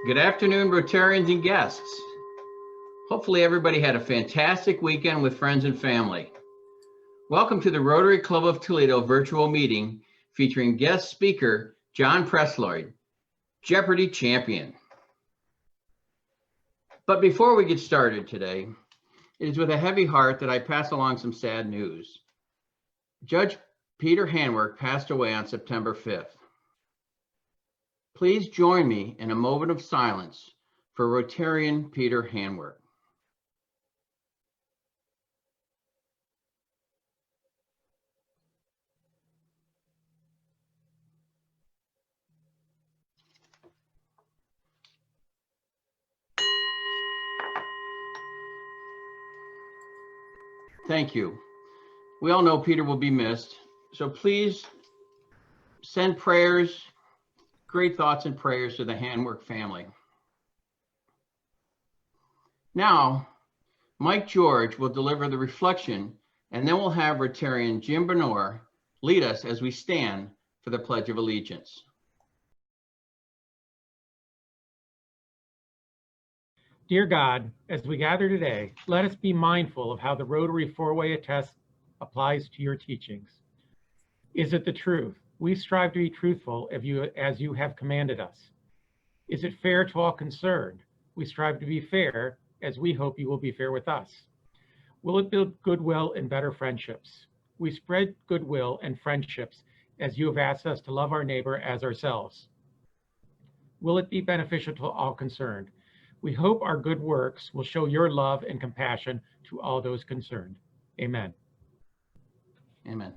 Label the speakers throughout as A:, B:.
A: Good afternoon, Rotarians and guests. Hopefully everybody had a fantastic weekend with friends and family. Welcome to the Rotary Club of Toledo virtual meeting featuring guest speaker John Presloid, Jeopardy champion. But before we get started today, it is with a heavy heart that I pass along some sad news. Judge Peter Hanwork passed away on September 5th. Please join me in a moment of silence for Rotarian Peter Hanwork. Thank you. We all know Peter will be missed, so please send prayers, great thoughts and prayers to the Hanwork family. Now, Mike George will deliver the reflection, and then we'll have Rotarian Jim Benor lead us as we stand for the Pledge of Allegiance.
B: Dear God, as we gather today, let us be mindful of how the Rotary four-way attest applies to your teachings. Is it the truth? We strive to be truthful as you have commanded us. Is it fair to all concerned? We strive to be fair as we hope you will be fair with us. Will it build goodwill and better friendships? We spread goodwill and friendships as you have asked us to love our neighbor as ourselves. Will it be beneficial to all concerned? We hope our good works will show your love and compassion to all those concerned. Amen.
A: Amen.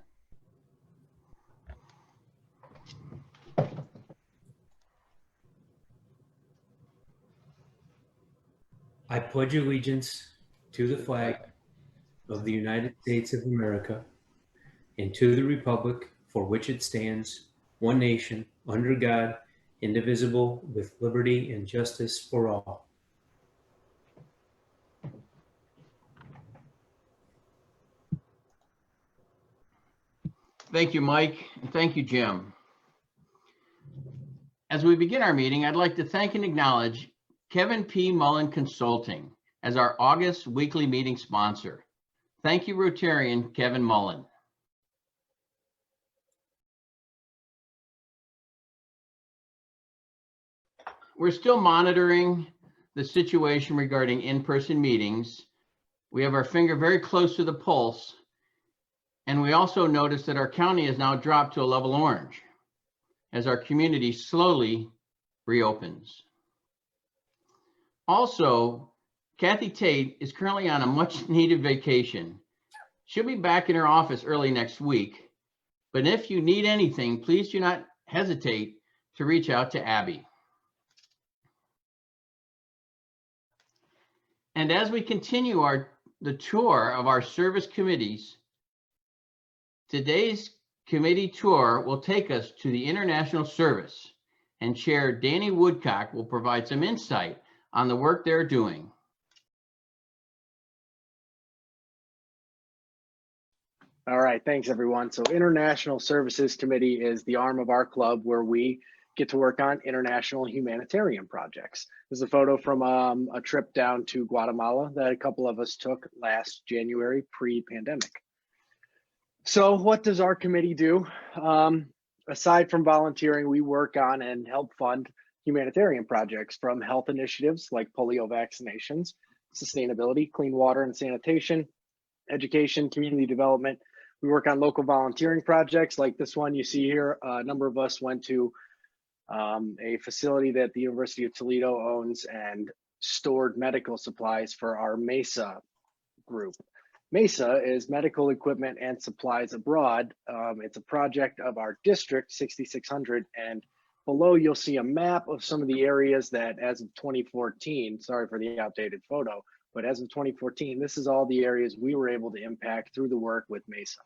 C: I pledge allegiance to the flag of the United States of America and to the republic for which it stands, one nation, under God, indivisible, with liberty and justice for all.
A: Thank you, Mike, and thank you, Jim. As we begin our meeting, I'd like to thank and acknowledge Kevin P. Mullen Consulting as our August weekly meeting sponsor. Thank you, Rotarian Kevin Mullen. We're still monitoring the situation regarding in-person meetings. We have our finger very close to the pulse, and we also notice that our county has now dropped to a level orange as our community slowly reopens. Also, Kathy Tate is currently on a much needed vacation. She'll be back in her office early next week, but if you need anything, please do not hesitate to reach out to Abby. And as we continue the tour of our service committees, today's committee tour will take us to the International Service, and Chair Danny Woodcock will provide some insight on the work they're doing.
D: All right, thanks everyone. So International Services Committee is the arm of our club where we get to work on international humanitarian projects. This is a photo from a trip down to Guatemala that a couple of us took last January, pre-pandemic. So what does our committee do? Aside from volunteering, we work on and help fund humanitarian projects, from health initiatives like polio vaccinations, sustainability, clean water and sanitation, education, community development. We work on local volunteering projects like this one you see here. A number of us went to a facility that the University of Toledo owns and stored medical supplies for our MESA group. MESA is Medical Equipment and Supplies Abroad. It's a project of our district, 6600, and below you'll see a map of some of the areas that as of 2014, sorry for the outdated photo, but as of 2014, this is all the areas we were able to impact through the work with MESA.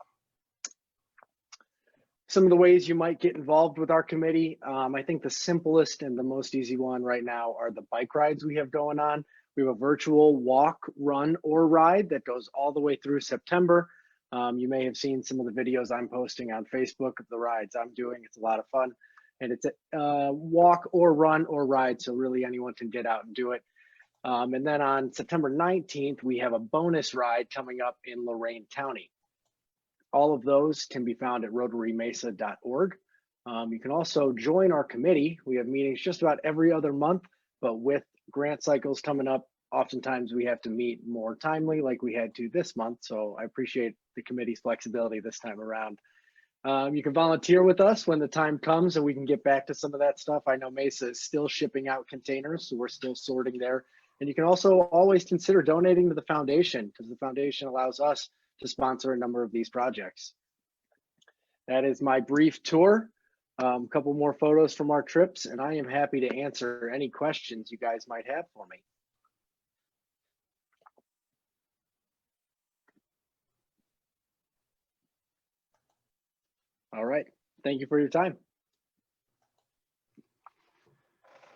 D: Some of the ways you might get involved with our committee, I think the simplest and the most easy one right now are the bike rides we have going on. We have a virtual walk, run, or ride that goes all the way through September. You may have seen some of the videos I'm posting on Facebook of the rides I'm doing. It's a lot of fun. And it's a walk or run or ride, so really anyone can get out and do it. And then on September 19th, we have a bonus ride coming up in Lorain County. All of those can be found at rotarymesa.org. You can also join our committee. We have meetings just about every other month, but with grant cycles coming up, oftentimes we have to meet more timely like we had to this month. So I appreciate the committee's flexibility this time around. You can volunteer with us when the time comes and we can get back to some of that stuff. I know Mesa is still shipping out containers, so we're still sorting there. And you can also always consider donating to the foundation, because the foundation allows us to sponsor a number of these projects. That is my brief tour. A couple more photos from our trips, and I am happy to answer any questions you guys might have for me. All right, thank you for your time.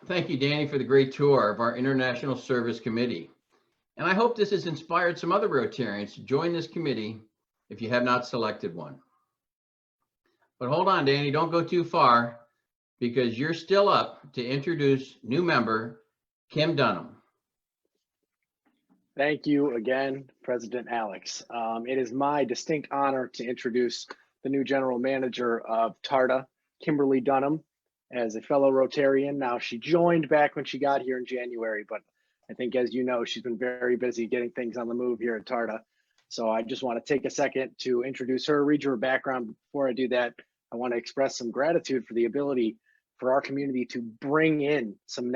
A: Thank you, Danny, for the great tour of our International Service Committee. And I hope this has inspired some other Rotarians to join this committee if you have not selected one. But hold on, Danny, don't go too far, because you're still up to introduce new member, Kim Dunham.
D: Thank you again, President Alex. It is my distinct honor to introduce the new general manager of TARDA, Kimberly Dunham, as a fellow Rotarian. Now, she joined back when she got here in January, but I think, as you know, she's been very busy getting things on the move here at TARDA. So I just want to take a second to introduce her, read her background. Before I do that, I want to express some gratitude for the ability for our community to bring in some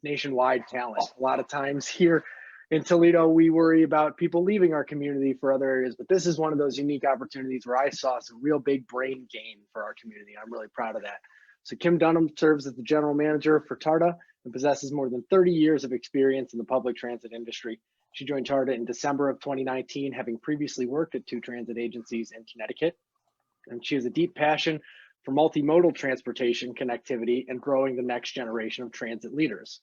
D: nationwide talent. A lot of times here in Toledo, we worry about people leaving our community for other areas, but this is one of those unique opportunities where I saw some real big brain gain for our community. I'm really proud of that. So Kim Dunham serves as the general manager for TARDA and possesses more than 30 years of experience in the public transit industry. She joined TARDA in December of 2019, having previously worked at 2 transit agencies in Connecticut. And she has a deep passion for multimodal transportation connectivity and growing the next generation of transit leaders.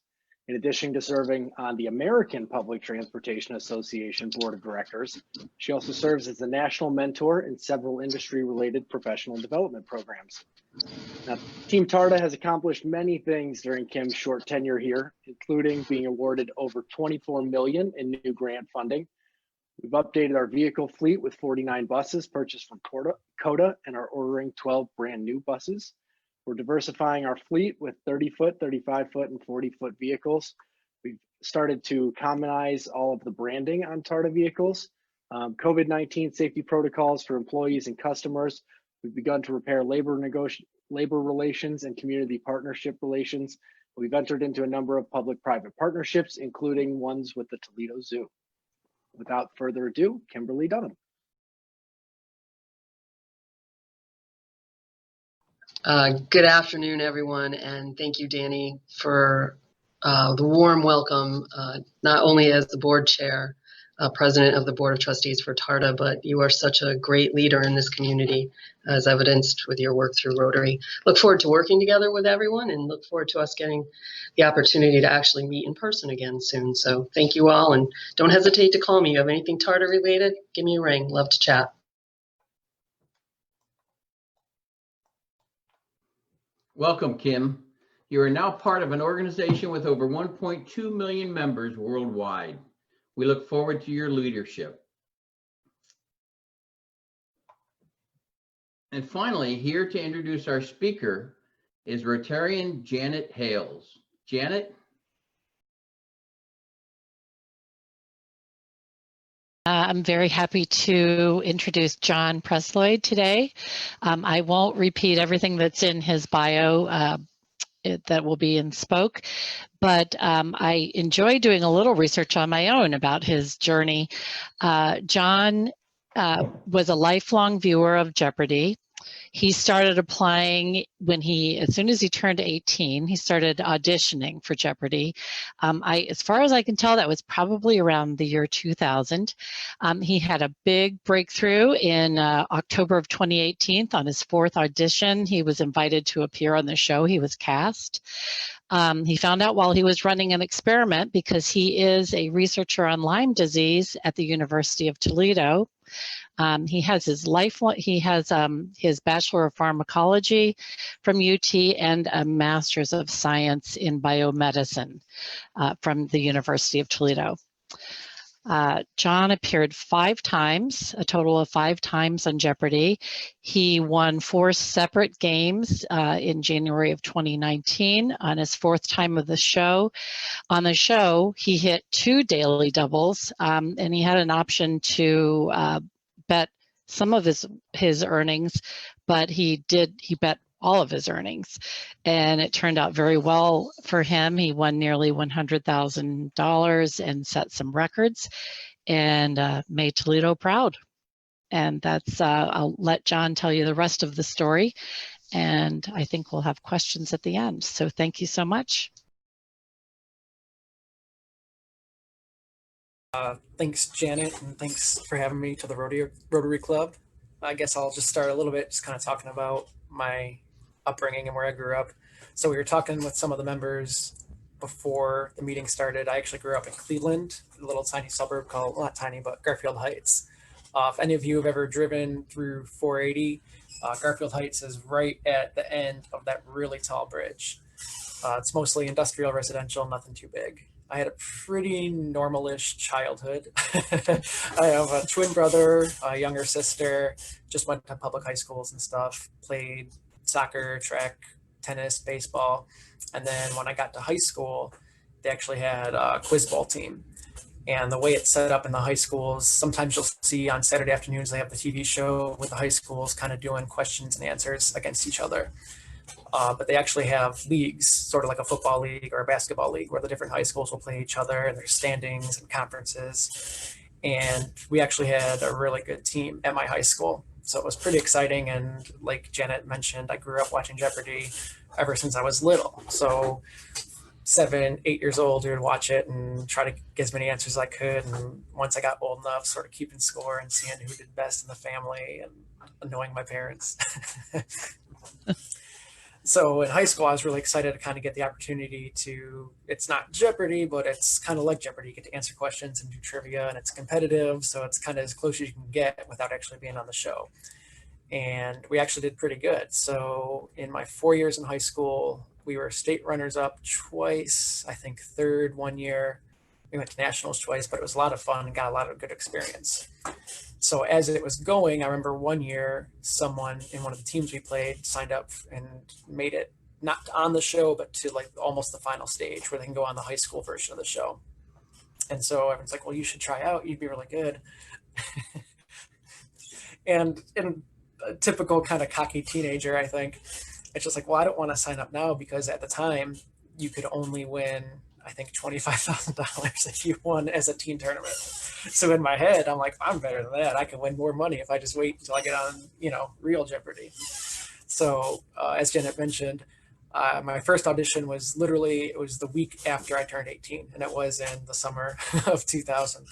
D: In addition to serving on the American Public Transportation Association Board of Directors, she also serves as the national mentor in several industry-related professional development programs. Now, Team TARDA has accomplished many things during Kim's short tenure here, including being awarded over $24 million in new grant funding. We've updated our vehicle fleet with 49 buses purchased from CODA and are ordering 12 brand new buses. We're diversifying our fleet with 30-foot, 35-foot, and 40-foot vehicles. We've started to commonize all of the branding on TARDA vehicles. COVID-19 safety protocols for employees and customers. We've begun to repair labor relations and community partnership relations. We've entered into a number of public-private partnerships, including ones with the Toledo Zoo. Without further ado, Kimberly Dunham.
E: Good afternoon, everyone, and thank you, Danny, for the warm welcome, not only as the board chair, president of the Board of Trustees for TARDA, but you are such a great leader in this community, as evidenced with your work through Rotary. Look forward to working together with everyone and look forward to us getting the opportunity to actually meet in person again soon. So thank you all, and don't hesitate to call me. You have anything TARDA related, give me a ring. Love to chat.
A: Welcome, Kim. You are now part of an organization with over 1.2 million members worldwide. We look forward to your leadership. And finally, here to introduce our speaker is Rotarian Janet Hales. Janet?
F: I'm very happy to introduce John Presloid today. I won't repeat everything that's in his bio that will be in Spoke, but I enjoy doing a little research on my own about his journey. John was a lifelong viewer of Jeopardy. He started applying as soon as he turned 18, he started auditioning for Jeopardy. As far as I can tell, that was probably around the year 2000. He had a big breakthrough in October of 2018 on his 4th audition. He was invited to appear on the show. He was cast. He found out while he was running an experiment, because he is a researcher on Lyme disease at the University of Toledo. He has his his Bachelor of Pharmacology from UT and a Master's of Science in Biomedicine from the University of Toledo. John appeared 5 times, a total of 5 times on Jeopardy. He won 4 separate games in January of 2019 on his 4th time of the show. On the show, he hit 2 daily doubles, and he had an option to bet some of his earnings, but he bet all of his earnings, and it turned out very well for him. He won nearly $100,000 and set some records and made Toledo proud. And that's, I'll let John tell you the rest of the story, and I think we'll have questions at the end. So thank you so much.
G: Thanks, Janet, and thanks for having me to the Rotary Club. I guess I'll just start a little bit, just kind of talking about my upbringing and where I grew up. So we were talking with some of the members before the meeting started. I actually grew up in Cleveland, a little tiny suburb called, well, not tiny, but Garfield Heights. If any of you have ever driven through 480, Garfield Heights is right at the end of that really tall bridge. It's mostly industrial, residential, nothing too big. I had a pretty normalish childhood. I have a twin brother, a younger sister, just went to public high schools and stuff, played soccer, track, tennis, baseball. And then when I got to high school, they actually had a quiz ball team. And the way it's set up in the high schools, sometimes you'll see on Saturday afternoons, they have the TV show with the high schools kind of doing questions and answers against each other. But they actually have leagues, sort of like a football league or a basketball league, where the different high schools will play each other, and there's standings and conferences. And we actually had a really good team at my high school. So it was pretty exciting. And like Janet mentioned, I grew up watching Jeopardy ever since I was little. So 7, 8 years old, we would watch it and try to get as many answers as I could. And once I got old enough, sort of keeping score and seeing who did best in the family and annoying my parents. So in high school, I was really excited to kind of get the opportunity to, it's not Jeopardy, but it's kind of like Jeopardy. You get to answer questions and do trivia, and it's competitive. So it's kind of as close as you can get without actually being on the show. And we actually did pretty good. So in my 4 years in high school, we were state runners up twice, I think 3rd one year. We went to nationals twice, but it was a lot of fun and got a lot of good experience. So as it was going, I remember one year, someone in one of the teams we played signed up and made it not on the show, but to like almost the final stage where they can go on the high school version of the show. And so everyone's like, well, you should try out. You'd be really good. And in a typical kind of cocky teenager, I think, it's just like, well, I don't want to sign up now, because at the time you could only win, I think, $25,000 if you won as a team tournament. So in my head, I'm like, I'm better than that. I can win more money if I just wait until I get on, real Jeopardy. So as Janet mentioned, my first audition was literally, it was the week after I turned 18, and it was in the summer of 2000.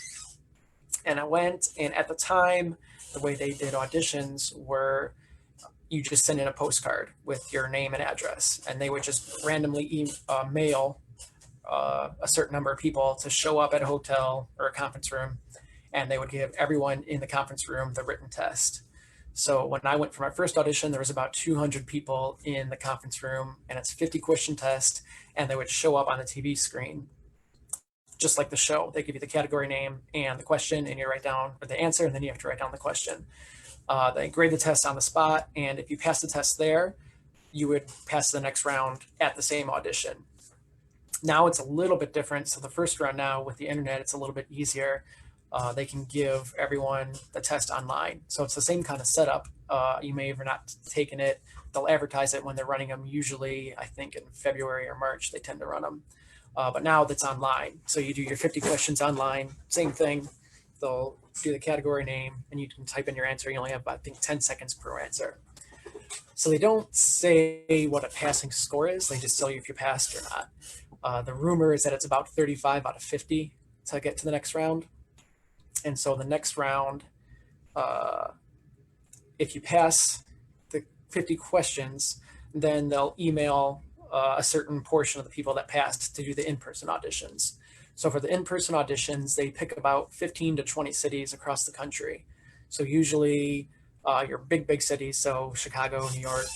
G: And I went, and at the time, the way they did auditions were, you just send in a postcard with your name and address, and they would just randomly mail a certain number of people to show up at a hotel or a conference room, and they would give everyone in the conference room the written test. So when I went for my first audition, there was about 200 people in the conference room, and it's a 50-question test, and they would show up on the TV screen, just like the show. They give you the category name and the question, and you write down the answer, and then you have to write down the question. They grade the test on the spot, and if you pass the test there, you would pass the next round at the same audition. Now it's a little bit different. So the first round now with the internet, it's a little bit easier. They can give everyone the test online. So it's the same kind of setup. You may have not taken it. They'll advertise it when they're running them. Usually, I think in February or March, they tend to run them. But now that's online. So you do your 50 questions online, same thing. They'll do the category name, and you can type in your answer. You only have, I think, 10 seconds per answer. So they don't say what a passing score is. They just tell you if you passed or not. The rumor is that it's about 35 out of 50 to get to the next round. And so the next round, if you pass the 50 questions, then they'll email a certain portion of the people that passed to do the in-person auditions. So for the in-person auditions, they pick about 15 to 20 cities across the country. So usually your big cities, so Chicago, New York,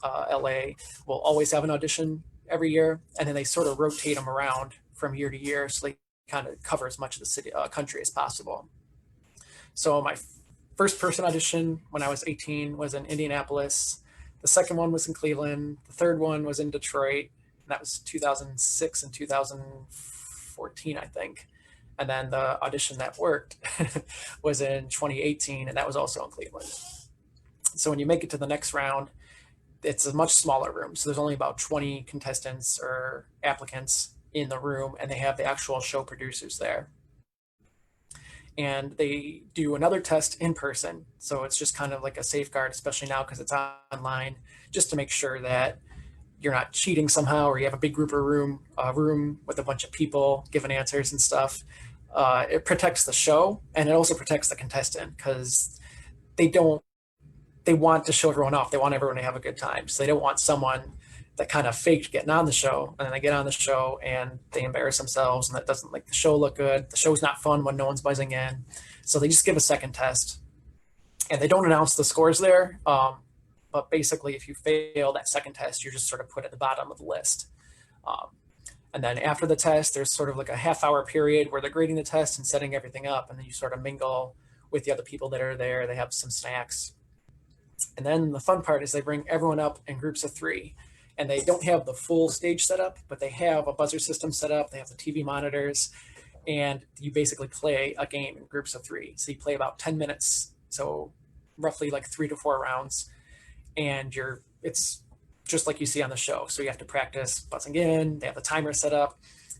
G: LA, will always have an audition every year, and then they sort of rotate them around from year to year, so they kind of cover as much of the city country as possible. So my first person audition when I was 18 was in Indianapolis. The second one was in Cleveland. The third one was in Detroit. And that was 2006 and 2014, I think. And then the audition that worked was in 2018, and that was also in Cleveland. So when you make it to the next round, it's a much smaller room. So there's only about 20 contestants or applicants in the room, and they have the actual show producers there. And they do another test in person. So it's just kind of like a safeguard, especially now because it's online, just to make sure that you're not cheating somehow, or you have a big group of room with a bunch of people giving answers and stuff. It protects the show, and it also protects the contestant, because they want to show everyone off. They want everyone to have a good time. So they don't want someone that kind of faked getting on the show, and then they get on the show and they embarrass themselves, and that doesn't make the show look good. The show's not fun when no one's buzzing in. So they just give a second test, and they don't announce the scores there. But basically, if you fail that second test, you're just sort of put at the bottom of the list. And then after the test, there's sort of like a half-hour period where they're grading the test and setting everything up, and then you sort of mingle with the other people that are there. They have some snacks. And then the fun part is they bring everyone up in groups of 3. And they don't have the full stage set up, but they have a buzzer system set up. They have the TV monitors, and you basically play a game in groups of 3. So you play about 10 minutes, so roughly like 3 to 4 rounds. And it's just like you see on the show. So you have to practice buzzing in. They have the timer set up.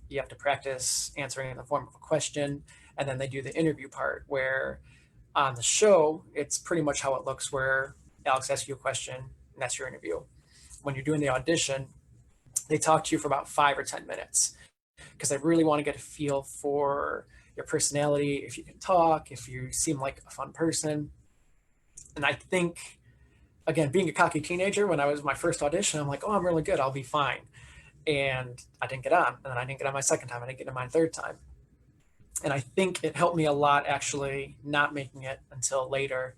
G: You have to practice answering in the form of a question. And then they do the interview part, where on the show, it's pretty much how it looks, where Alex asks you a question, and that's your interview. When you're doing the audition, they talk to you for about 5 or 10 minutes, because they really want to get a feel for your personality, if you can talk, if you seem like a fun person. And I think, again, being a cocky teenager, when I was my first audition, I'm like, oh, I'm really good, I'll be fine. And I didn't get on, and then I didn't get on my second time, I didn't get on my third time. And I think it helped me a lot actually not making it until later.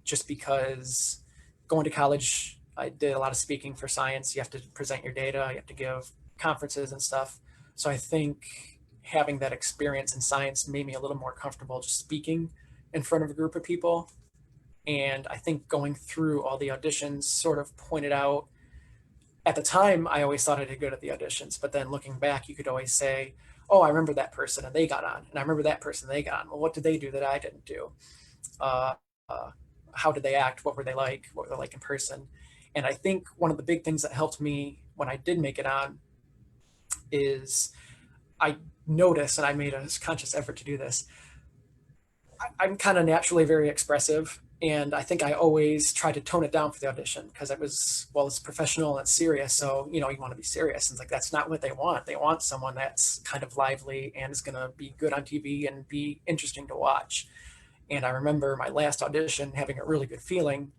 G: Just because going to college, I did a lot of speaking for science. You have to present your data, you have to give conferences and stuff. So I think having that experience in science made me a little more comfortable just speaking in front of a group of people. And I think going through all the auditions sort of pointed out, at the time, I always thought I did good at the auditions, but then looking back, you could always say, oh, I remember that person and they got on, and I remember that person, they got on. Well, what did they do that I didn't do? How did they act? What were they like? What were they like in person? And I think one of the big things that helped me when I did make it on is I noticed, and I made a conscious effort to do this, I'm kind of naturally very expressive. And I think I always tried to tone it down for the audition, because it was, well, it's professional and it's serious. So, you want to be serious. And it's like, that's not what they want. They want someone that's kind of lively and is going to be good on TV and be interesting to watch. And I remember my last audition having a really good feeling,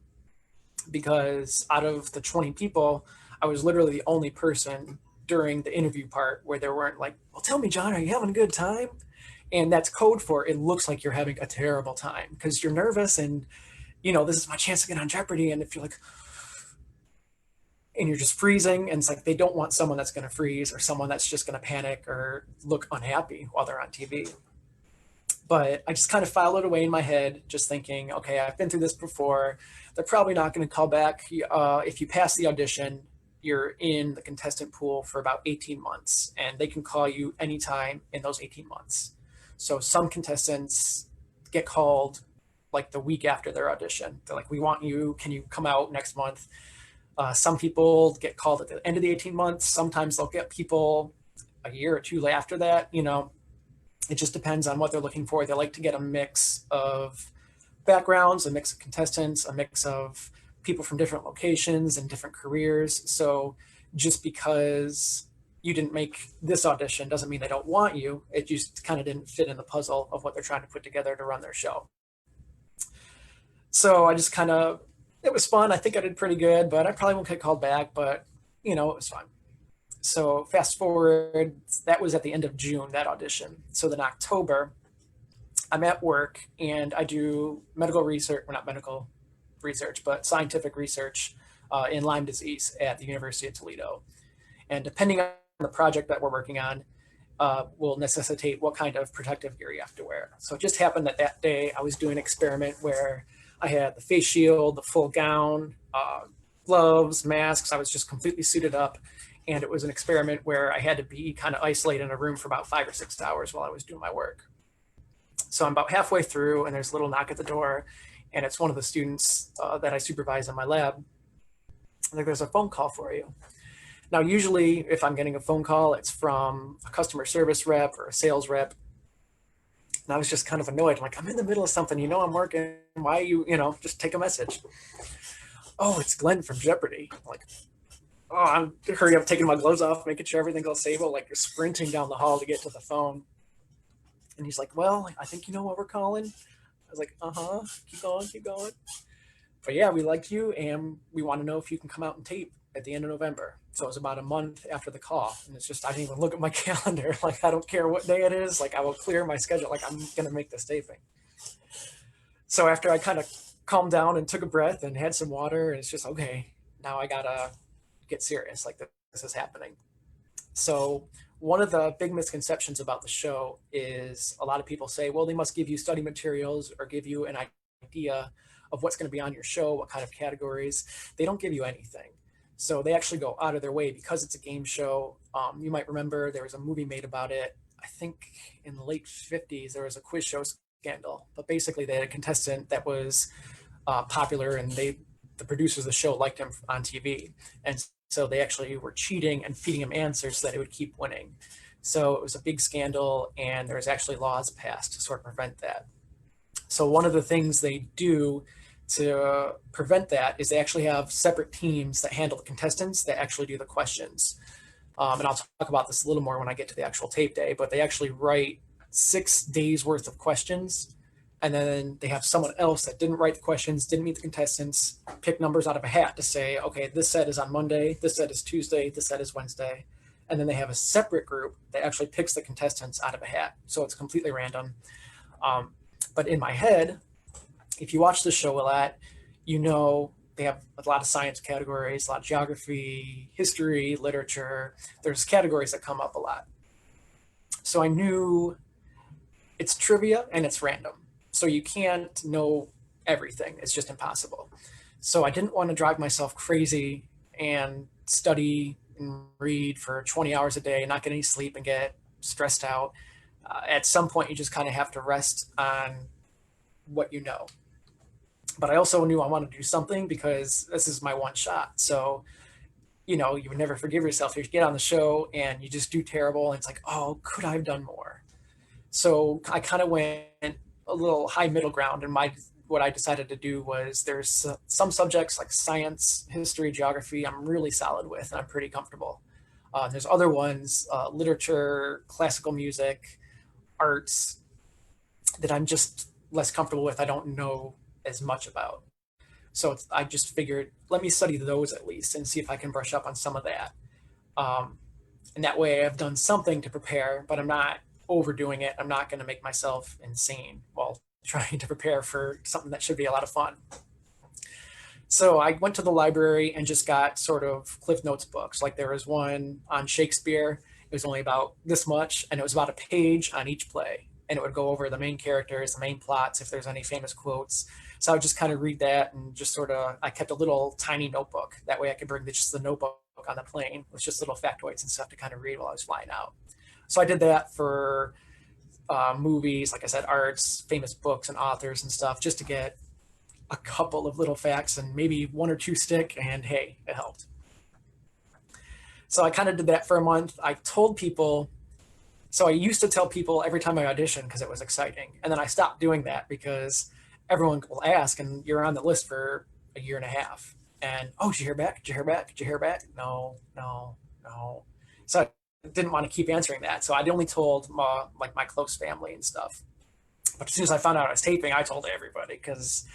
G: because out of the 20 people, I was literally the only person during the interview part where they weren't like, well, tell me, John, are you having a good time? And that's code for it looks like you're having a terrible time, because you're nervous and, this is my chance to get on Jeopardy. And if you're like, and you're just freezing, and it's like, they don't want someone that's going to freeze, or someone that's just going to panic or look unhappy while they're on TV. But I just kind of filed it away in my head, just thinking, okay, I've been through this before. They're probably not going to call back. If you pass the audition, you're in the contestant pool for about 18 months, and they can call you anytime in those 18 months. So some contestants get called like the week after their audition. They're like, we want you, can you come out next month? Some people get called at the end of the 18 months. Sometimes they'll get people a year or two after that. It just depends on what they're looking for. They like to get a mix of backgrounds, a mix of contestants, a mix of people from different locations and different careers. So just because you didn't make this audition doesn't mean they don't want you. It just kind of didn't fit in the puzzle of what they're trying to put together to run their show. So I just it was fun. I think I did pretty good, but I probably won't get called back, but it was fun. So fast forward, that was at the end of June, that audition. So then October, I'm at work and I do medical research, well, not medical research, but scientific research in Lyme disease at the University of Toledo. And depending on the project that we're working on, will necessitate what kind of protective gear you have to wear. So it just happened that that day I was doing an experiment where I had the face shield, the full gown, gloves, masks. I was just completely suited up. And it was an experiment where I had to be kind of isolated in a room for about 5 or 6 hours while I was doing my work. So I'm about halfway through and there's a little knock at the door, and it's one of the students that I supervise in my lab. Like, there's a phone call for you. Now, usually if I'm getting a phone call, it's from a customer service rep or a sales rep. And I was just kind of annoyed. I'm like, I'm in the middle of something, you know, I'm working. Why are you, just take a message. Oh, it's Glenn from Jeopardy. I'm like, oh, I'm hurry up, taking my gloves off, making sure everything goes stable, like you're sprinting down the hall to get to the phone. And he's like, well, I think you know what we're calling. I was like, uh-huh, keep going. But yeah, we like you and we want to know if you can come out and tape at the end of November. So it was about a month after the call. And it's just, I didn't even look at my calendar. Like, I don't care what day it is. Like, I will clear my schedule. Like, I'm going to make this taping. So after I kind of calmed down and took a breath and had some water, and it's just, okay, now I got to get serious. Like, this is happening. So one of the big misconceptions about the show is a lot of people say, well, they must give you study materials or give you an idea of what's going to be on your show, what kind of categories. They don't give you anything. So they actually go out of their way because it's a game show. You might remember there was a movie made about it. I think in the late 50s, there was a quiz show scandal. But basically, they had a contestant that was popular, and the producers of the show liked him on TV. And so they actually were cheating and feeding him answers so that he would keep winning. So it was a big scandal, and there was actually laws passed to sort of prevent that. So one of the things they do to prevent that is they actually have separate teams that handle the contestants that actually do the questions. And I'll talk about this a little more when I get to the actual tape day, but they actually write 6 days worth of questions. And then they have someone else that didn't write the questions, didn't meet the contestants, pick numbers out of a hat to say, okay, this set is on Monday, this set is Tuesday, this set is Wednesday. And then they have a separate group that actually picks the contestants out of a hat. So it's completely random. But in my head, if you watch the show a lot, they have a lot of science categories, a lot of geography, history, literature. There's categories that come up a lot. So I knew it's trivia and it's random. So you can't know everything. It's just impossible. So I didn't want to drive myself crazy and study and read for 20 hours a day, not get any sleep and get stressed out. At some point, you just kind of have to rest on what you know. But I also knew I wanted to do something because this is my one shot. So, you would never forgive yourself if you get on the show and you just do terrible. And it's like, oh, could I have done more? So I kind of went a little high middle ground. And what I decided to do was there's some subjects like science, history, geography, I'm really solid with and I'm pretty comfortable. There's other ones, literature, classical music, arts, that I'm just less comfortable with. I don't know as much about. So I just figured, let me study those at least and see if I can brush up on some of that. And that way I've done something to prepare, but I'm not overdoing it. I'm not going to make myself insane while trying to prepare for something that should be a lot of fun. So I went to the library and just got sort of Cliff Notes books. Like there was one on Shakespeare. It was only about this much, and it was about a page on each play. And it would go over the main characters, the main plots, if there's any famous quotes. So I would just kind of read that and just I kept a little tiny notebook. That way I could bring just the notebook on the plane with just little factoids and stuff to kind of read while I was flying out. So I did that for movies, like I said, arts, famous books and authors and stuff, just to get a couple of little facts and maybe 1 or 2 stick, and hey, it helped. So I kind of did that for a month. I told people, so I used to tell people every time I auditioned because it was exciting. And then I stopped doing that because everyone will ask and you're on the list for a year and a half. And, oh, did you hear back? Did you hear back? Did you hear back? No. So I didn't want to keep answering that. So I'd only told my close family and stuff. But as soon as I found out I was taping, I told everybody because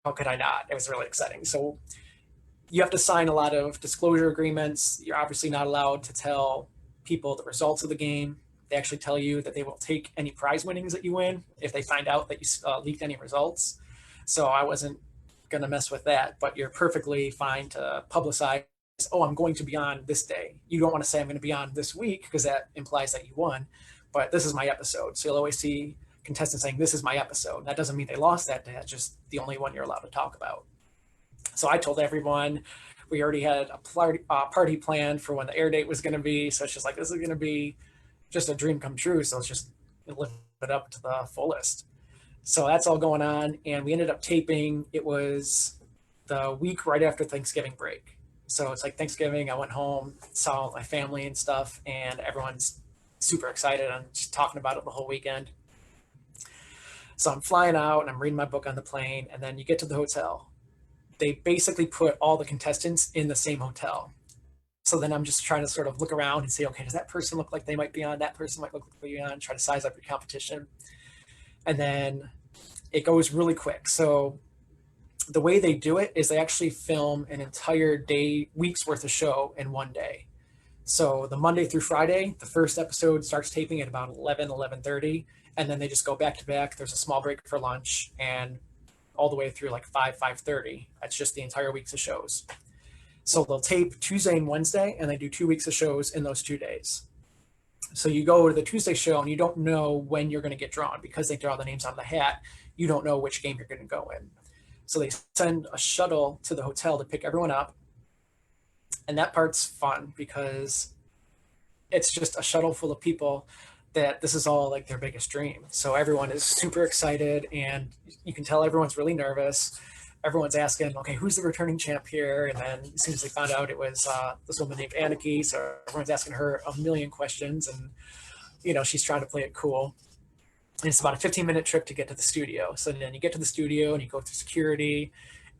G: how could I not? It was really exciting. So you have to sign a lot of disclosure agreements. You're obviously not allowed to tell people the results of the game. They actually tell you that they will take any prize winnings that you win if they find out that you leaked any results. So I wasn't going to mess with that, but you're perfectly fine to publicize, oh, I'm going to be on this day. You don't want to say I'm going to be on this week because that implies that you won, but this is my episode. So you'll always see contestants saying, this is my episode. That doesn't mean they lost that day. That's just the only one you're allowed to talk about. So I told everyone, we already had a party planned for when the air date was going to be. So it's just like, this is going to be just a dream come true. So let's just live it up to the fullest. So that's all going on. And we ended up taping. It was the week right after Thanksgiving break. So it's like Thanksgiving, I went home, saw my family and stuff, and everyone's super excited. I'm just talking about it the whole weekend. So I'm flying out and I'm reading my book on the plane, and then you get to the hotel. They basically put all the contestants in the same hotel. So then I'm just trying to sort of look around and say, okay, does that person look like they might be on? That person might look like they're on, try to size up your competition. And then it goes really quick. So the way they do it is they actually film an entire week's worth of show in one day. So the Monday through Friday, the first episode starts taping at about 11:30, and then they just go back to back. There's a small break for lunch, and all the way through like 5:30. That's just the entire weeks of shows. So they'll tape Tuesday and Wednesday, and they do 2 weeks of shows in those 2 days. So you go to the Tuesday show and you don't know when you're going to get drawn because they draw the names out of the hat. You don't know which game you're going to go in. So they send a shuttle to the hotel to pick everyone up. And that part's fun because it's just a shuttle full of people that this is all like their biggest dream. So everyone is super excited, and you can tell everyone's really nervous. Everyone's asking, okay, who's the returning champ here? And then as soon as they found out it was this woman named Aniki, so everyone's asking her a million questions, and she's trying to play it cool. And it's about a 15-minute trip to get to the studio. So then you get to the studio and you go through security,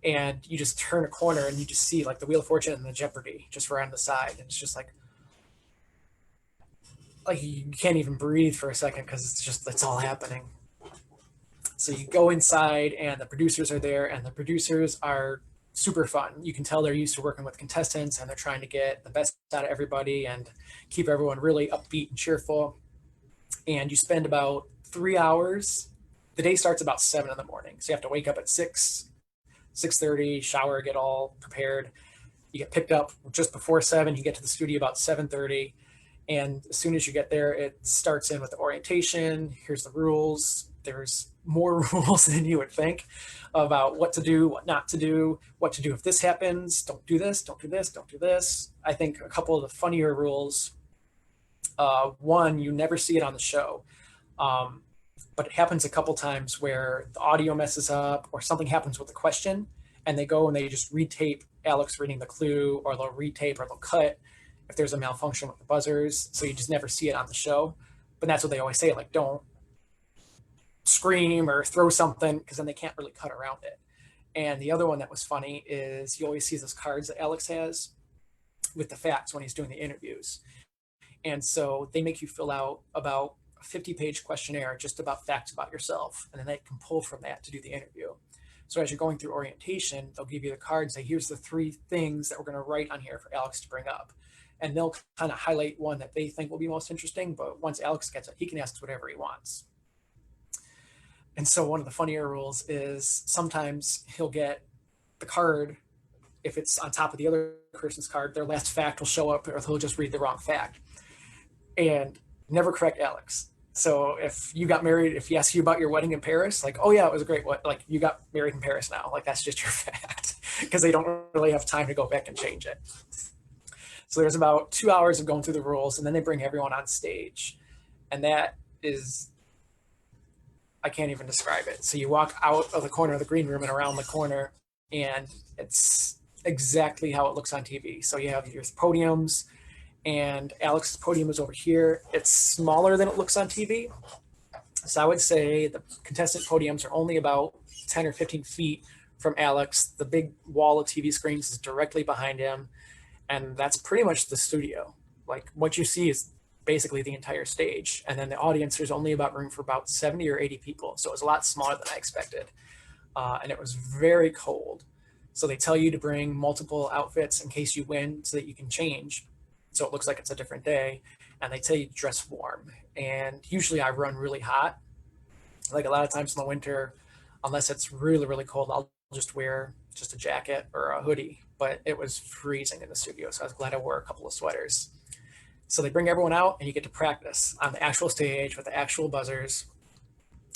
G: and you just turn a corner and you just see like the Wheel of Fortune and the Jeopardy just right on the side. And it's just like you can't even breathe for a second because it's all happening. So you go inside and the producers are there, and the producers are super fun. You can tell they're used to working with contestants, and they're trying to get the best out of everybody and keep everyone really upbeat and cheerful. And you spend about 3 hours. The day starts about 7 in the morning. So you have to wake up at 6:30, shower, get all prepared. You get picked up just before 7. You get to the studio about 7:30. And as soon as you get there, it starts in with the orientation. Here's the rules. There's more rules than you would think about what to do, what not to do, what to do if this happens. Don't do this, don't do this, don't do this. I think a couple of the funnier rules, one, you never see it on the show, but it happens a couple times where the audio messes up or something happens with the question, and they go and they just retape Alex reading the clue, or they'll retape or they'll cut if there's a malfunction with the buzzers. So you just never see it on the show. But that's what they always say, like, don't scream or throw something, because then they can't really cut around it. And the other one that was funny is you always see those cards that Alex has with the facts when he's doing the interviews. And so they make you fill out about a 50-page questionnaire just about facts about yourself, and then they can pull from that to do the interview. So as you're going through orientation, they'll give you the card and say, here's the 3 things that we're going to write on here for Alex to bring up. And they'll kind of highlight one that they think will be most interesting, but once Alex gets it, he can ask whatever he wants. And so one of the funnier rules is sometimes he'll get the card, if it's on top of the other person's card, their last fact will show up, or he'll just read the wrong fact. And never correct Alex. So if you got married, if he asks you about your wedding in Paris, like, oh yeah, it was a great one. Like, you got married in Paris now. Like, that's just your fact, because they don't really have time to go back and change it. So there's about 2 hours of going through the rules, and then they bring everyone on stage. And that is, I can't even describe it. So you walk out of the corner of the green room and around the corner, and it's exactly how it looks on TV. So you have your podiums, and Alex's podium is over here. It's smaller than it looks on TV. So I would say the contestant podiums are only about 10 or 15 feet from Alex. The big wall of TV screens is directly behind him. And that's pretty much the studio. Like, what you see is basically the entire stage. And then the audience, there's only about room for about 70 or 80 people. So it was a lot smaller than I expected. And it was very cold. So they tell you to bring multiple outfits in case you win so that you can change. so it looks like it's a different day, and they tell you to dress warm. And usually I run really hot. Like a lot of times in the winter, unless it's really, really cold, I'll just wear just a jacket or a hoodie. But it was freezing in the studio, so I was glad I wore a couple of sweaters. So they bring everyone out and you get to practice on the actual stage with the actual buzzers.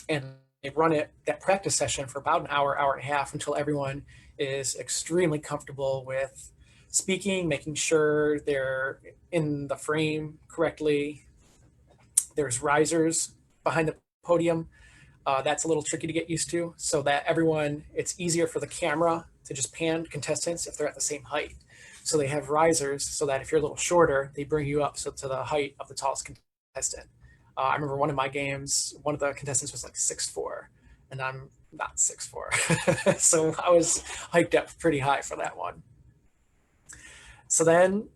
G: And they run that practice session for about an hour, hour and a half, until everyone is extremely comfortable with speaking, making sure they're in the frame correctly. There's risers behind the podium. That's a little tricky to get used to, so that everyone, it's easier for the camera to just pan contestants if they're at the same height. So they have risers so that if you're a little shorter, they bring you up to the height of the tallest contestant. I remember one of my games, one of the contestants was like 6'4", and I'm not 6'4". So I was hiked up pretty high for that one. So then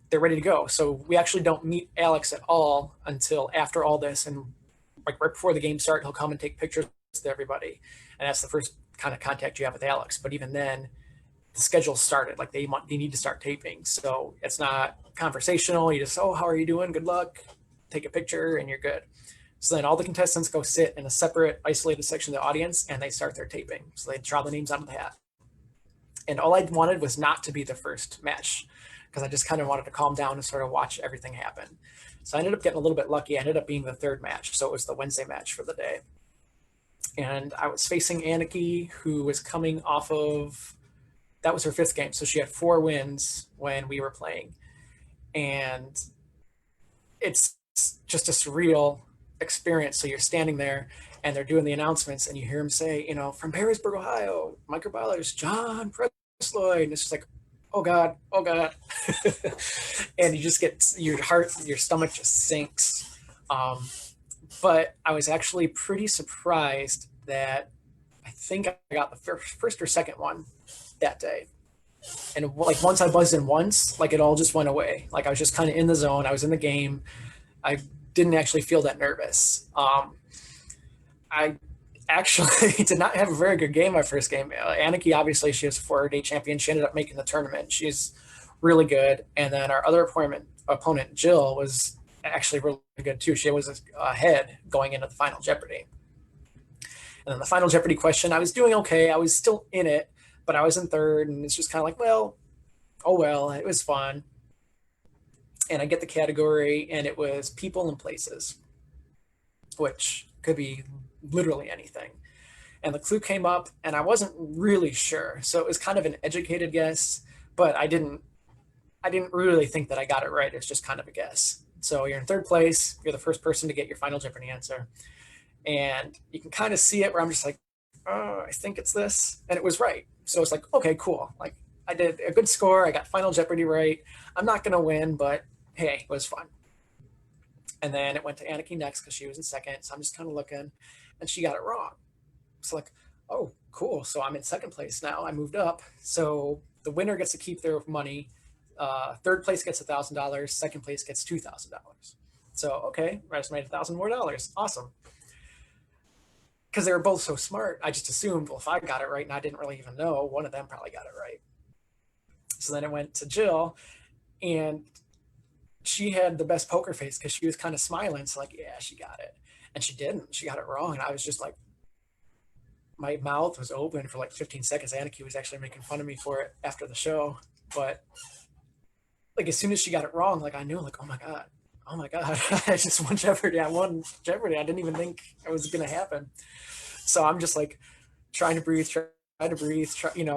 G: they're ready to go. So we actually don't meet Alex at all until after all this, and like right before the game starts, he'll come and take pictures with everybody. And that's the first kind of contact you have with Alex. But even then, the schedule started, like they need to start taping. So it's not conversational. You just, oh, how are you doing? Good luck. Take a picture and you're good. So then all the contestants go sit in a separate isolated section of the audience and they start their taping. So they draw the names out of the hat. And all I wanted was not to be the first match, because I just kind of wanted to calm down and sort of watch everything happen. So I ended up getting a little bit lucky. I ended up being the third match. So it was the Wednesday match for the day. And I was facing Aniki, who was coming off of, that was her 5th game. So she had 4 wins when we were playing. And it's just a surreal experience. So you're standing there and they're doing the announcements and you hear them say, you know, from Perrysburg, Ohio, microbiologist John Presloid. And it's just like, oh God, oh God. And you just get, your heart, your stomach just sinks. But I was actually pretty surprised that I think I got the first or second one that day. And like once I buzzed in once, like it all just went away. Like I was just kind of in the zone. I was in the game. I didn't actually feel that nervous. I actually did not have a very good game my first game. Aniki, obviously, she was a 4-day champion. She ended up making the tournament. She's really good. And then our other opponent, Jill, was actually really good too. She was ahead going into the final Jeopardy. And then the final Jeopardy question, I was doing okay. I was still in it, but I was in third. And it's just kind of like, well, oh well, it was fun. And I get the category, and it was people and places, which could be literally anything. And the clue came up, and I wasn't really sure. So it was kind of an educated guess, but I didn't really think that I got it right. It's just kind of a guess. So you're in third place. You're the first person to get your final Jeopardy answer. And you can kind of see it where I'm just like, oh, I think it's this. And it was right. So it's like, okay, cool. Like I did a good score. I got final Jeopardy right. I'm not going to win, but hey, it was fun. And then it went to Aniki next because she was in second. So I'm just kind of looking, and she got it wrong. So like, oh, cool. So I'm in second place now. I moved up. So the winner gets to keep their money. Third place gets $1,000. Second place gets $2,000. So, okay, I just made $1,000 more. Awesome. Because they were both so smart, I just assumed, well, if I got it right and I didn't really even know, one of them probably got it right. So then it went to Jill, and she had the best poker face because she was kind of smiling. So like, yeah, she got it. And she didn't. She got it wrong. And I was just like, my mouth was open for like 15 seconds. Aniki was actually making fun of me for it after the show. But like as soon as she got it wrong, like I knew, like, oh my God, I just won Jeopardy. I won Jeopardy. I didn't even think it was going to happen. So I'm just like trying to breathe,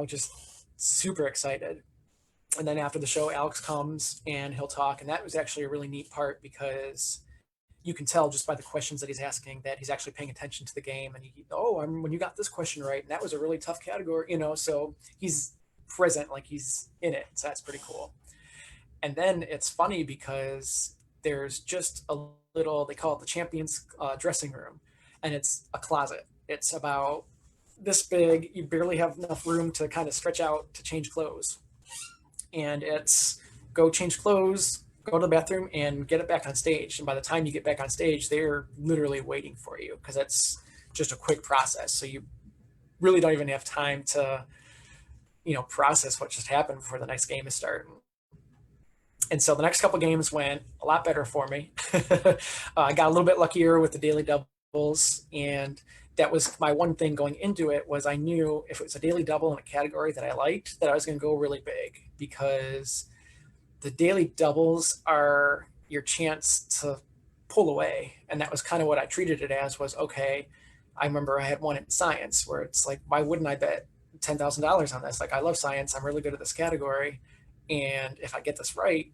G: just super excited. And then after the show, Alex comes and he'll talk. And that was actually a really neat part because you can tell just by the questions that he's asking that he's actually paying attention to the game. And when you got this question right, and that was a really tough category, so he's present, like he's in it. So that's pretty cool. And then it's funny because there's just a little, they call it the champion's dressing room, and it's a closet. It's about this big. You barely have enough room to kind of stretch out to change clothes. And it's go change clothes, go to the bathroom, and get it back on stage. And by the time you get back on stage, they're literally waiting for you because it's just a quick process. So you really don't even have time to, process what just happened before the next game is starting. And so the next couple games went a lot better for me. I got a little bit luckier with the daily doubles, and that was my one thing going into it was I knew if it was a daily double in a category that I liked, that I was going to go really big, because the daily doubles are your chance to pull away. And that was kind of what I treated it as was, okay, I remember I had one in science where it's like, why wouldn't I bet $10,000 on this? Like, I love science. I'm really good at this category. And if I get this right,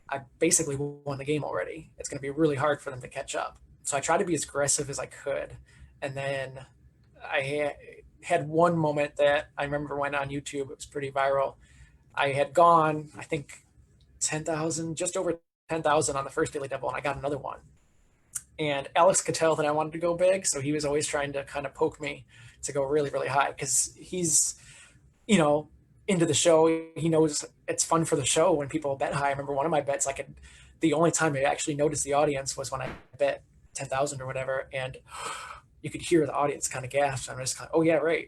G: I basically won the game already. It's going to be really hard for them to catch up. So I tried to be as aggressive as I could. And then I had one moment that I remember went on YouTube. It was pretty viral. I had gone, I think, 10,000, just over 10,000 on the first daily double, and I got another one. And Alex could tell that I wanted to go big, so he was always trying to kind of poke me to go really, really high, because he's, you know, into the show. He knows it's fun for the show when people bet high. I remember one of my bets, like the only time I actually noticed the audience was when I bet 10,000 or whatever, and you could hear the audience kind of gasp. I'm just kind of, oh yeah, right.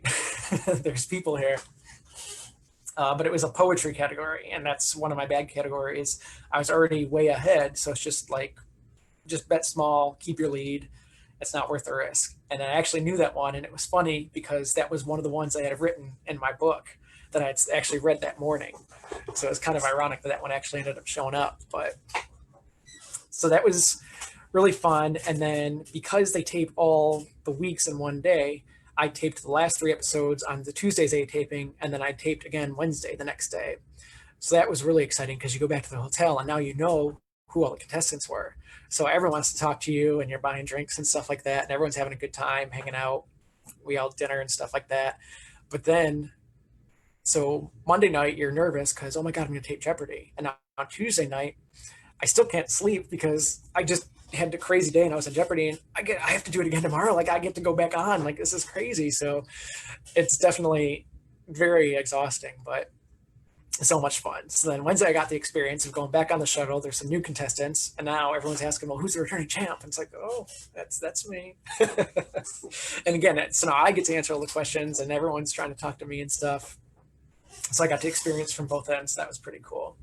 G: There's people here. But it was a poetry category, and that's one of my bad categories. I was already way ahead, so it's just like, just bet small, keep your lead. It's not worth the risk. And I actually knew that one, and it was funny because that was one of the ones I had written in my book that I had actually read that morning. So it's kind of ironic that that one actually ended up showing up. But so that was really fun. And then because they tape all the weeks in one day, I taped the last 3 episodes on the Tuesday's A taping, and then I taped again Wednesday the next day. So that was really exciting because you go back to the hotel and now you know who all the contestants were. So everyone wants to talk to you, and you're buying drinks and stuff like that, and everyone's having a good time hanging out. We all dinner and stuff like that. But then, so Monday night you're nervous because, oh my God, I'm going to tape Jeopardy. And on Tuesday night, I still can't sleep because I just had a crazy day and I was in Jeopardy, and I have to do it again tomorrow. Like, I get to go back on. Like, this is crazy. So it's definitely very exhausting, but so much fun. So then Wednesday I got the experience of going back on the shuttle. There's some new contestants, and now everyone's asking, well, who's the returning champ? And it's like, oh, that's me. And again, so now I get to answer all the questions, and everyone's trying to talk to me and stuff. So I got to experience from both ends. So that was pretty cool.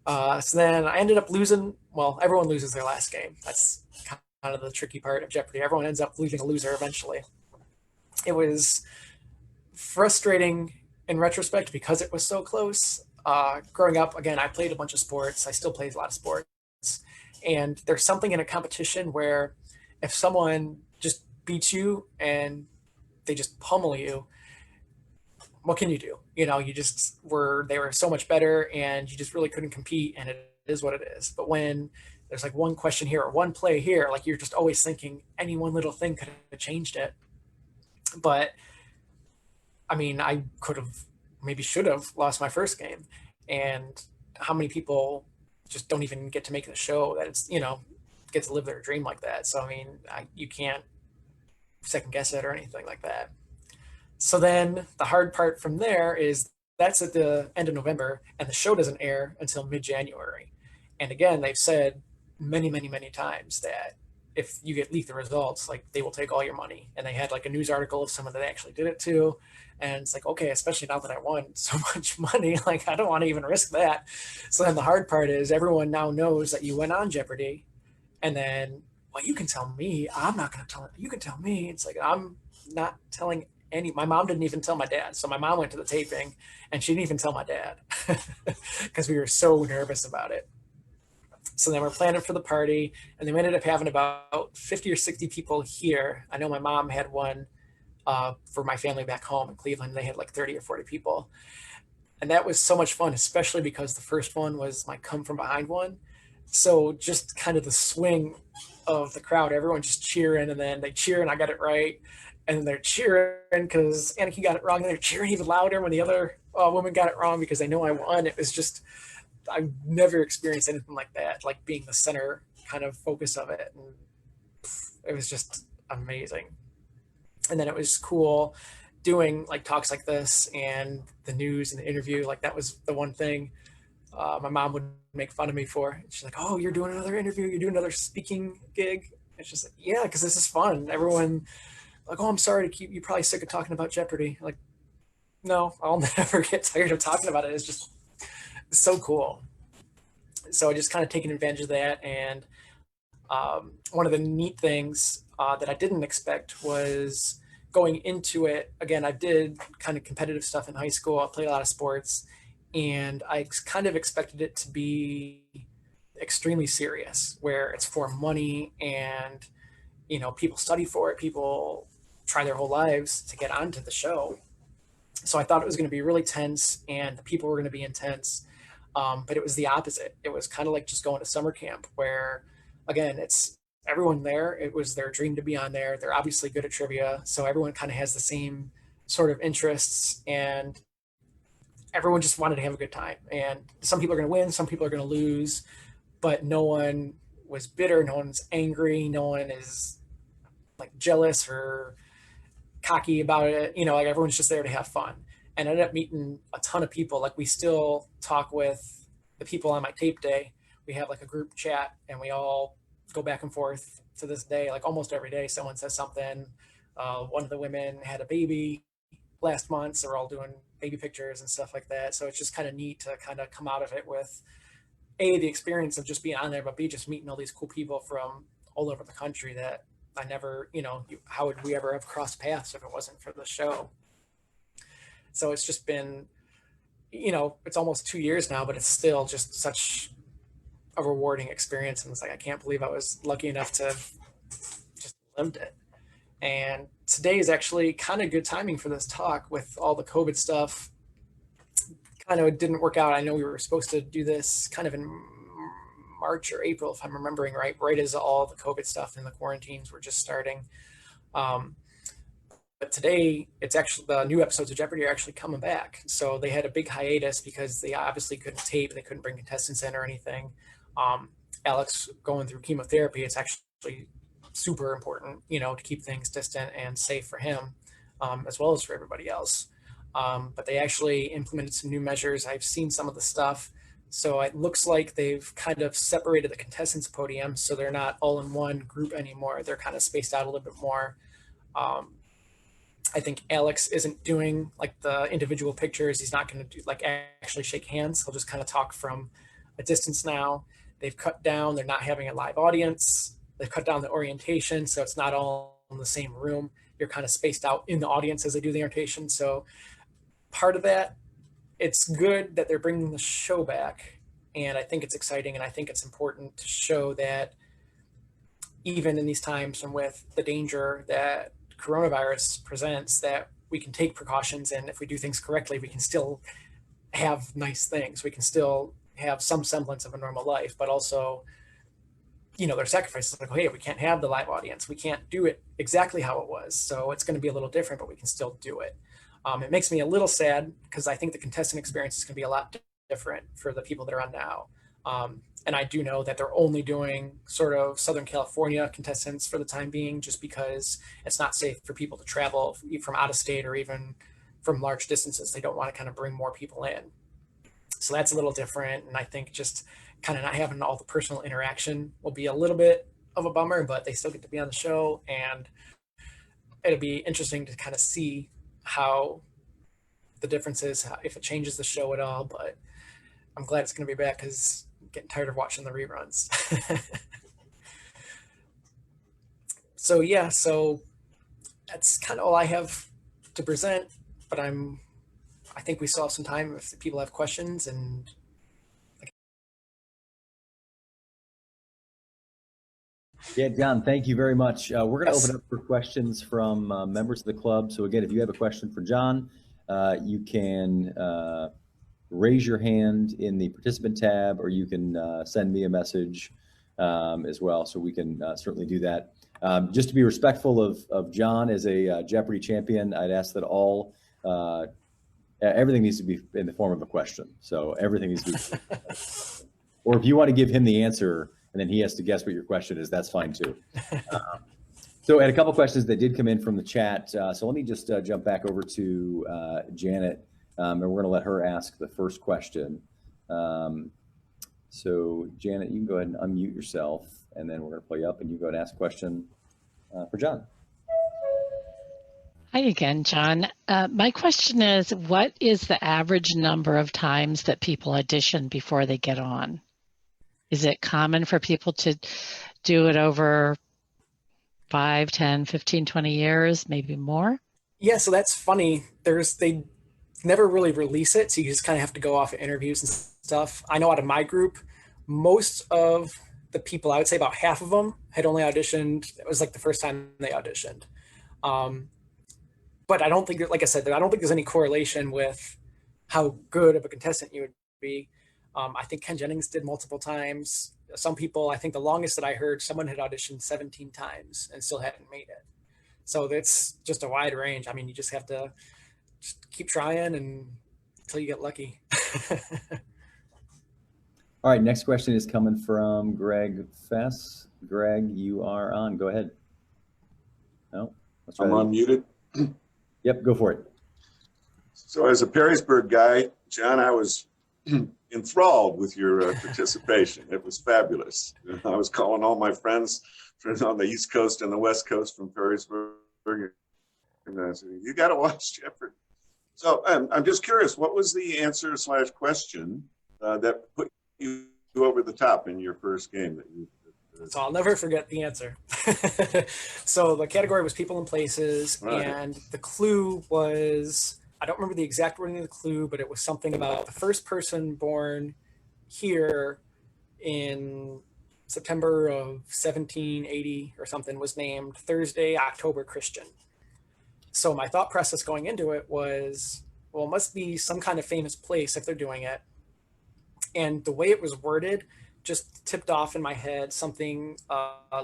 G: So then I ended up losing. Well, everyone loses their last game. That's kind of the tricky part of Jeopardy. Everyone ends up leaving a loser eventually. It was frustrating in retrospect because it was so close. Growing up, again, I played a bunch of sports. I still play a lot of sports. And there's something in a competition where if someone just beats you and they just pummel you, what can you do? You know, they were so much better, and you just really couldn't compete, and it is what it is. But when there's like one question here or one play here, like, you're just always thinking any one little thing could have changed it. But I mean, I should have lost my first game. And how many people just don't even get to make the show that it's, get to live their dream like that. So, I mean, you can't second guess it or anything like that. So then the hard part from there is that's at the end of November, and the show doesn't air until mid-January. And again, they've said many, many, many times that if you get leaked the results, like, they will take all your money. And they had like a news article of someone that actually did it to. And it's like, okay, especially now that I won so much money, like, I don't want to even risk that. So then the hard part is everyone now knows that you went on Jeopardy. And then, well, you can tell me. I'm not going to tell it. You can tell me. It's like, I'm not telling my mom didn't even tell my dad. So my mom went to the taping, and she didn't even tell my dad because we were so nervous about it. So then we're planning for the party, and then we ended up having about 50 or 60 people here. I know my mom had one for my family back home in Cleveland. They had like 30 or 40 people. And that was so much fun, especially because the first one was my come from behind one. So just kind of the swing of the crowd, everyone just cheering, and then they cheer and I got it right. And then they're cheering because Anarchy got it wrong, and they're cheering even louder when the other woman got it wrong because they know I won. It was just, I've never experienced anything like that, like being the center kind of focus of it. And it was just amazing. And then it was cool doing like talks like this and the news and the interview. Like, that was the one thing my mom would make fun of me for. She's like, oh, you're doing another interview, you're doing another speaking gig. It's just like, yeah, because this is fun. Everyone like, oh, I'm sorry to keep you probably sick of talking about Jeopardy. Like, no, I'll never get tired of talking about it. It's just so cool. So just kind of taking advantage of that. And one of the neat things that I didn't expect was going into it. Again, I did kind of competitive stuff in high school. I played a lot of sports, and I kind of expected it to be extremely serious, where it's for money and, you know, people study for it, people try their whole lives to get onto the show. So I thought it was going to be really tense and the people were going to be intense. But it was the opposite. It was kind of like just going to summer camp where, again, it's everyone there. It was their dream to be on there. They're obviously good at trivia. So everyone kind of has the same sort of interests, and everyone just wanted to have a good time. And some people are going to win, some people are going to lose, but no one was bitter. No one's angry. No one is like jealous or cocky about it. You know, like everyone's just there to have fun. And I ended up meeting a ton of people. Like we still talk with the people on my tape day. We have like a group chat and we all go back and forth to this day. Like almost every day someone says something. One of the women had a baby last month, so we're all doing baby pictures and stuff like that. So it's just kind of neat to kind of come out of it with the experience of just being on there, but B, just meeting all these cool people from all over the country that I never, you know, how would we ever have crossed paths if it wasn't for the show? So it's just been, you know, it's almost 2 years now, but it's still just such a rewarding experience. And it's like, I can't believe I was lucky enough to just lived it. And today is actually kind of good timing for this talk with all the COVID stuff. Kind of didn't work out. I know we were supposed to do this kind of in March or April, if I'm remembering right as all the COVID stuff and the quarantines were just starting. But today, it's actually the new episodes of Jeopardy are actually coming back. So they had a big hiatus because they obviously couldn't tape, they couldn't bring contestants in or anything. Alex going through chemotherapy, it's actually super important, you know, to keep things distant and safe for him, as well as for everybody else. But they actually implemented some new measures. I've seen some of the stuff. So it looks like they've kind of separated the contestants podium. So they're not all in one group anymore. They're kind of spaced out a little bit more. I think Alex isn't doing like the individual pictures. He's not going to do like actually shake hands. He'll just kind of talk from a distance now. They've cut down. They're not having a live audience. They've cut down the orientation. So it's not all in the same room. You're kind of spaced out in the audience as they do the orientation. So part of that, it's good that they're bringing the show back. And I think it's exciting. And I think it's important to show that even in these times and with the danger that coronavirus presents, that we can take precautions, and if we do things correctly, we can still have nice things. We can still have some semblance of a normal life, but also, you know, there's sacrifices like, hey, we can't have the live audience. We can't do it exactly how it was. So it's going to be a little different, but we can still do it. It makes me a little sad because I think the contestant experience is going to be a lot different for the people that are on now. And I do know that they're only doing sort of Southern California contestants for the time being, just because it's not safe for people to travel from out of state or even from large distances. They don't want to kind of bring more people in. So that's a little different. And I think just kind of not having all the personal interaction will be a little bit of a bummer, but they still get to be on the show. And it'll be interesting to kind of see how the difference is, if it changes the show at all. But I'm glad it's going to be back because I'm getting tired of watching the reruns. So yeah, so that's kind of all I have to present, but I think we still have some time if people have questions. And
H: yeah, John, thank you very much. We're going to open up for questions from members of the club. So again, if you have a question for John, you can raise your hand in the participant tab, or you can send me a message as well. So we can certainly do that. Just to be respectful of John as a Jeopardy champion, I'd ask that everything needs to be in the form of a question. So everything needs to be, or if you want to give him the answer and then he has to guess what your question is, that's fine too. So I had a couple questions that did come in from the chat. So let me just jump back over to Janet, and we're going to let her ask the first question. So Janet, you can go ahead and unmute yourself, and then we're going to pull you up and you go and ask a question for John.
F: Hi again, John. My question is, what is the average number of times that people audition before they get on? Is it common for people to do it over 5, 10, 15, 20 years, maybe more?
G: Yeah, so that's funny. They never really release it, so you just kind of have to go off of interviews and stuff. I know out of my group, most of the people, I would say about half of them, had only auditioned. It was like the first time they auditioned. But I don't think, like I said, I don't think there's any correlation with how good of a contestant you would be. I think Ken Jennings did multiple times. Some people, I think the longest that I heard, someone had auditioned 17 times and still hadn't made it. So that's just a wide range. I mean, you just have to just keep trying and until you get lucky.
H: All right, next question is coming from Greg Fess. Greg, you are on. Go ahead. No, let's try
I: I'm unmuted.
H: Yep, go for it.
I: So as a Perrysburg guy, John, I was enthralled with your participation. It was fabulous. I was calling all my friends on the East Coast and the West Coast from Perrysburg, and I said, you got to watch Jeopardy. So I'm just curious, what was the answer / question that put you over the top in your first game? That you?
G: So I'll never forget the answer. So the category was people and places,
I: Right.
G: and the clue was, I don't remember the exact wording of the clue, but it was something about the first person born here in September of 1780 or something was named Thursday, October Christian. So my thought process going into it was, well, it must be some kind of famous place if they're doing it. And the way it was worded just tipped off in my head something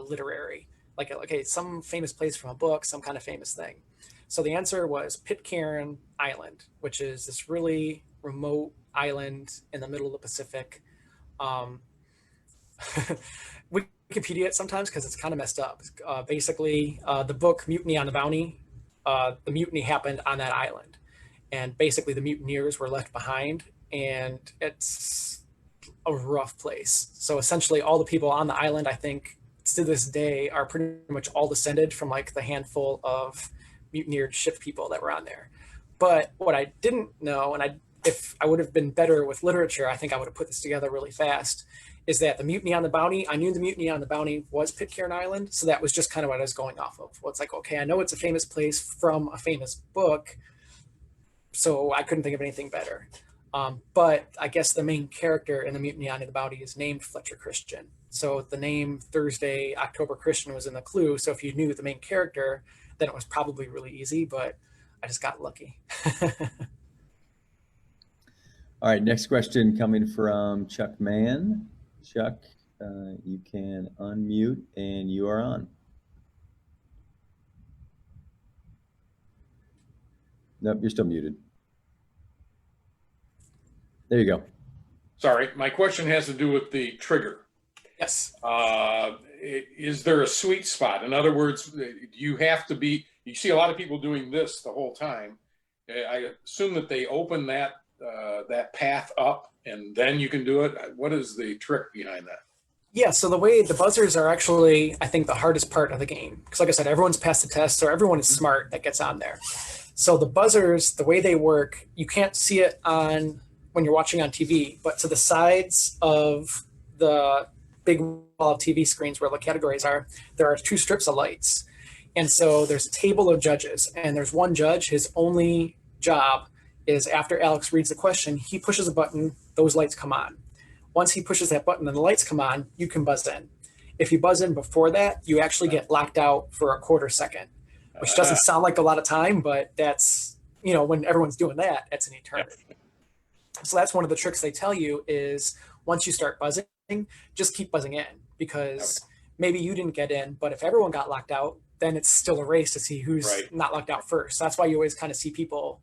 G: literary, like, okay, some famous place from a book, some kind of famous thing. So the answer was Pitcairn Island, which is this really remote island in the middle of the Pacific. Wikipedia it sometimes because it's kind of messed up. Basically, the book Mutiny on the Bounty, the mutiny happened on that island. And basically the mutineers were left behind, and it's a rough place. So essentially all the people on the island, I think to this day, are pretty much all descended from like the handful of mutineered ship people that were on there. But what I didn't know, and if I would have been better with literature, I think I would have put this together really fast, is that the Mutiny on the Bounty, I knew the Mutiny on the Bounty was Pitcairn Island. So that was just kind of what I was going off of. Well, it's like, okay, I know it's a famous place from a famous book, so I couldn't think of anything better. But I guess the main character in the Mutiny on the Bounty is named Fletcher Christian. So the name Thursday, October Christian was in the clue. So if you knew the main character, then it was probably really easy, but I just got lucky.
H: All right, next question coming from Chuck Mann. Chuck, you can unmute and you are on. Nope, you're still muted. There you go.
J: Sorry, my question has to do with the trigger.
G: Yes.
J: Is there a sweet spot? In other words, you have to be, you see a lot of people doing this the whole time. I assume that they open that path up and then you can do it. What is the trick behind that?
G: Yeah, so the way the buzzers are actually, I think, the hardest part of the game. Because like I said, everyone's passed the test, so everyone is smart that gets on there. So the buzzers, the way they work, you can't see it on when you're watching on TV, but to the sides of the big wall of TV screens where the categories are, there are 2 strips of lights. And so there's a table of judges, and there's one judge, his only job is after Alex reads the question, he pushes a button, those lights come on. Once he pushes that button and the lights come on, you can buzz in. If you buzz in before that, you actually get locked out for a quarter second, which doesn't sound like a lot of time, but that's, you know, when everyone's doing that, that's an eternity. So that's one of the tricks they tell you is once you start buzzing, just keep buzzing in, because maybe you didn't get in, but if everyone got locked out, then it's still a race to see who's not locked out first. That's why you always kind of see people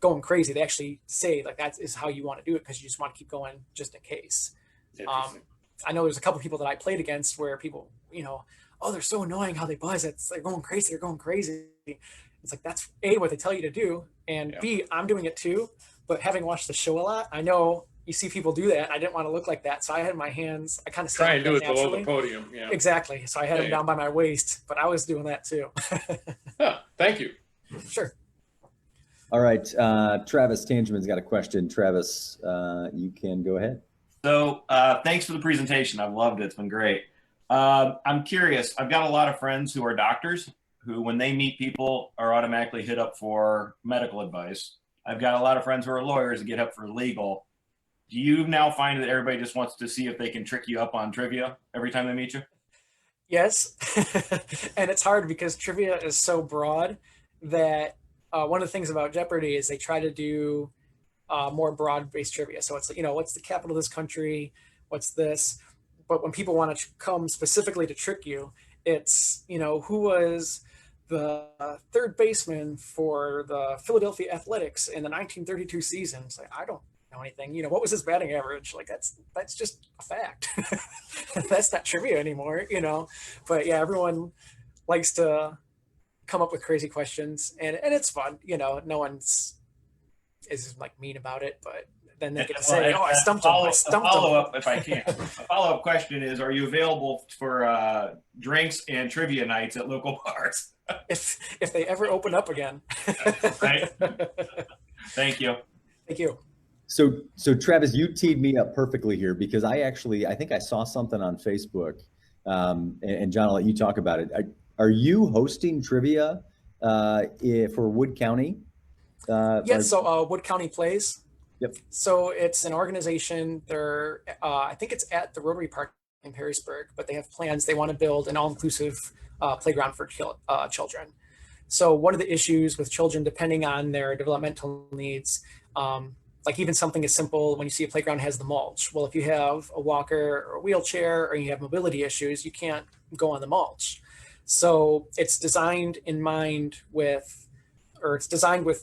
G: going crazy. They actually say like that is how you want to do it, because you just want to keep going just in case. I know there's a couple people that I played against where people, you know, oh, they're so annoying how they buzz. They're going crazy. They're going crazy. It's like, that's A, what they tell you to do. And B, I'm doing it too. But having watched the show a lot, I know you see people do that. I didn't want to look like that. So I had my hands, I kind of
J: try and do it below the podium. Yeah.
G: Exactly. So I had them down by my waist, but I was doing that too.
J: Thank you.
G: Sure.
H: All right, Travis Tangeman's got a question. Travis, you can go ahead.
K: So thanks for the presentation. I've loved it. It's been great. I'm curious. I've got a lot of friends who are doctors who, when they meet people, are automatically hit up for medical advice. I've got a lot of friends who are lawyers that get up for legal. Do you now find that everybody just wants to see if they can trick you up on trivia every time they meet you?
G: Yes. And it's hard because trivia is so broad that one of the things about Jeopardy is they try to do more broad-based trivia. So it's, what's the capital of this country? What's this? But when people want to come specifically to trick you, it's, who was the third baseman for the Philadelphia Athletics in the 1932 season? It's like, I don't know anything. What was his batting average? Like, that's just a fact. That's not trivia anymore, But yeah, everyone likes to come up with crazy questions, and it's fun. No one's is like mean about it, but then they get to say, I stumped him. I stumped him.
K: Follow-up, if I can. A follow-up question is, are you available for drinks and trivia nights at local bars?
G: If they ever open up again.
K: Right. Thank you.
G: Thank you.
H: So Travis, you teed me up perfectly here, because I think I saw something on Facebook, and John, I'll let you talk about it. Are you hosting trivia for Wood County?
G: Yes, so Wood County Plays.
H: Yep.
G: So it's an organization. They're, I think it's at the Rotary Park in Perrysburg, but they have plans. They want to build an all-inclusive playground for children. So one of the issues with children, depending on their developmental needs, like even something as simple when you see a playground has the mulch. Well, if you have a walker or a wheelchair, or you have mobility issues, you can't go on the mulch. So it's designed with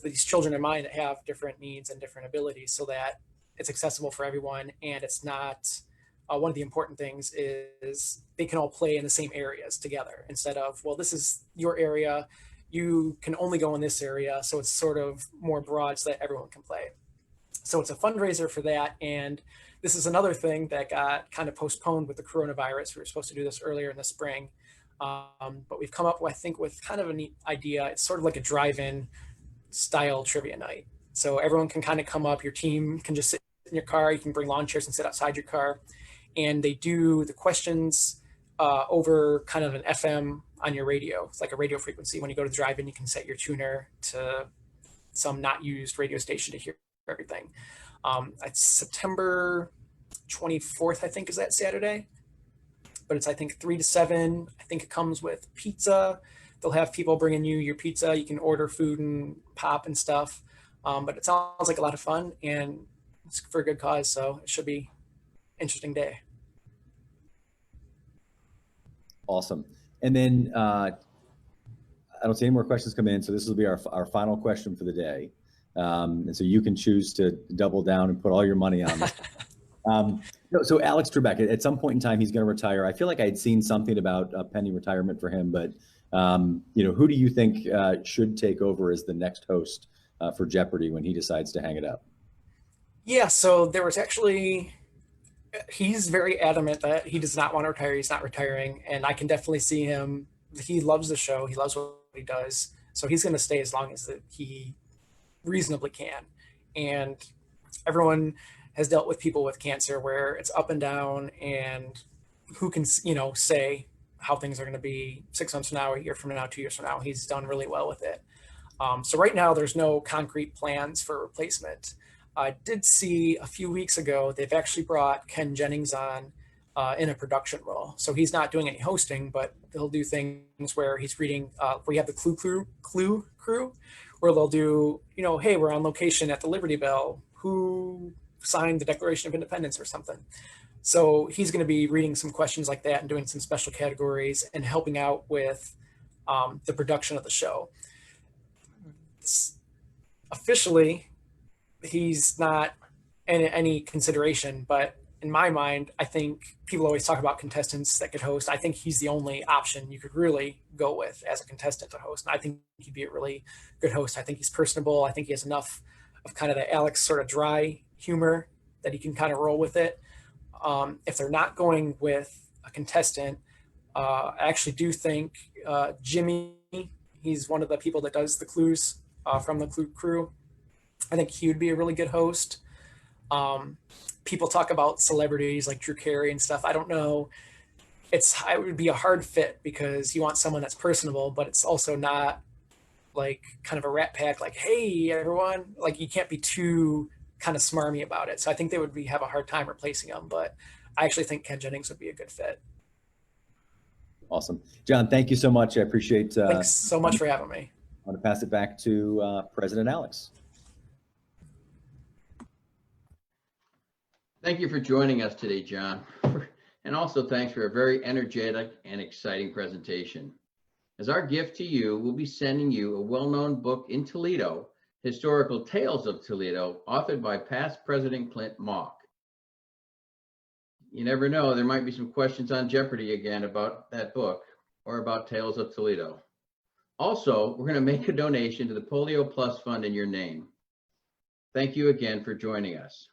G: these children in mind that have different needs and different abilities, so that it's accessible for everyone. And it's not, one of the important things is they can all play in the same areas together, instead of, well, this is your area, you can only go in this area. So it's sort of more broad so that everyone can play. So it's a fundraiser for that. And this is another thing that got kind of postponed with the coronavirus. We were supposed to do this earlier in the spring. But we've come up, I think, with kind of a neat idea. It's sort of like a drive-in style trivia night. So everyone can kind of come up. Your team can just sit in your car. You can bring lawn chairs and sit outside your car. And they do the questions over kind of an FM on your radio. It's like a radio frequency. When you go to the drive-in, you can set your tuner to some not used radio station to hear everything. It's September 24th, I think, is that Saturday. But it's, I think, 3 to 7. I think it comes with pizza. They'll have people bringing you your pizza. You can order food and pop and stuff. But it sounds like a lot of fun, and it's for a good cause. So it should be an interesting day.
H: Awesome. And then I don't see any more questions come in. So this will be our final question for the day. And so you can choose to double down and put all your money on this. So Alex Trebek, at some point in time, he's going to retire. I feel like I had seen something about a pending retirement for him, but who do you think should take over as the next host for Jeopardy when he decides to hang it up?
G: Yeah, so there was actually, he's very adamant that he does not want to retire. He's not retiring. And I can definitely see him. He loves the show. He loves what he does. So he's going to stay as long as he reasonably can. And everyone has dealt with people with cancer where it's up and down, and who can, say how things are going to be 6 months from now, a year from now, 2 years from now. He's done really well with it. So right now there's no concrete plans for replacement. I did see a few weeks ago, they've actually brought Ken Jennings on in a production role. So he's not doing any hosting, but they'll do things where he's reading, we have the Clue crew, where they'll do, hey, we're on location at the Liberty Bell. Who signed the Declaration of Independence or something? So he's going to be reading some questions like that and doing some special categories and helping out with the production of the show. Officially, he's not in any consideration, but in my mind, I think people always talk about contestants that could host. I think he's the only option you could really go with as a contestant to host. And I think he'd be a really good host. I think he's personable. I think he has enough of kind of the Alex sort of dry humor that he can kind of roll with it. If they're not going with a contestant, I actually do think Jimmy, he's one of the people that does the clues from the Clue crew. I think he would be a really good host. People talk about celebrities like Drew Carey and stuff. I don't know. It would be a hard fit because you want someone that's personable, but it's also not like kind of a rat pack, like, hey, everyone, like you can't be too kind of smarmy about it. So I think they would have a hard time replacing him, but I actually think Ken Jennings would be a good fit.
H: Awesome. John, thank you so much. I appreciate
G: Thanks so much for having me.
H: I want to pass it back to President Alex.
A: Thank you for joining us today, John. And also thanks for a very energetic and exciting presentation. As our gift to you, we'll be sending you a well-known book in Toledo, Historical Tales of Toledo, authored by past President Clint Mock. You never know, there might be some questions on Jeopardy again about that book or about Tales of Toledo. Also, we're going to make a donation to the Polio Plus Fund in your name. Thank you again for joining us.